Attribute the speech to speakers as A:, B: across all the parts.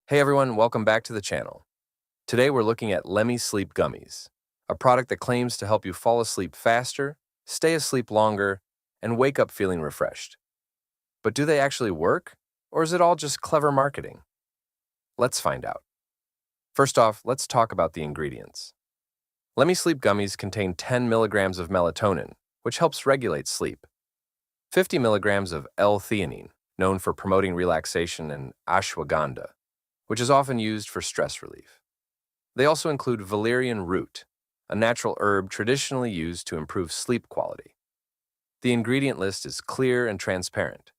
A: Hey everyone, welcome back to the channel. Today we're looking at Lemme Sleep Gummies, a product that claims to help you fall asleep faster, stay asleep longer, and wake up feeling refreshed. But do they actually work, or is it all just clever marketing? Let's find out. First off, let's talk about the ingredients. Lemme Sleep Gummies contain 10 milligrams of melatonin, which helps regulate sleep, 50 milligrams of L-Theanine, known for promoting relaxation, and Ashwagandha, which is often used for stress relief. They also include Valerian Root, a natural herb traditionally used to improve sleep quality. The ingredient list is clear and transparent,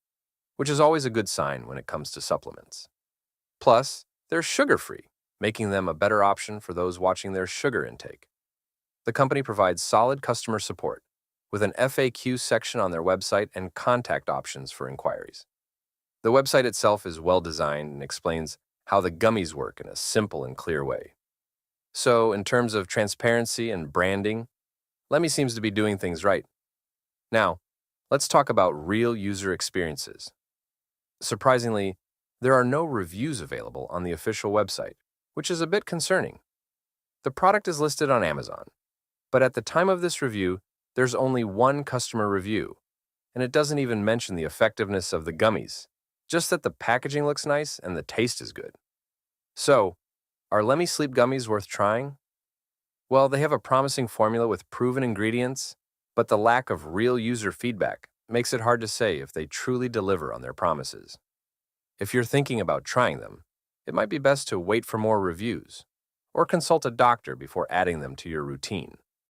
A: which is always a good sign when it comes to supplements. Plus, they're sugar-free, making them a better option for those watching their sugar intake. The company provides solid customer support, with an FAQ section on their website and contact options for inquiries. The website itself is well designed and explains how the gummies work in a simple and clear way. So, in terms of transparency and branding, Lemme seems to be doing things right. Now, let's talk about real user experiences. Surprisingly, there are no reviews available on the official website, which is a bit concerning. The product is listed on Amazon, but at the time of this review, there's only one customer review, and it doesn't even mention the effectiveness of the gummies, just that the packaging looks nice and the taste is good. So, are Lemme Sleep Gummies worth trying? Well, they have a promising formula with proven ingredients, but the lack of real user feedback makes it hard to say if they truly deliver on their promises. If you're thinking about trying them, it might be best to wait for more reviews or consult a doctor before adding them to your routine.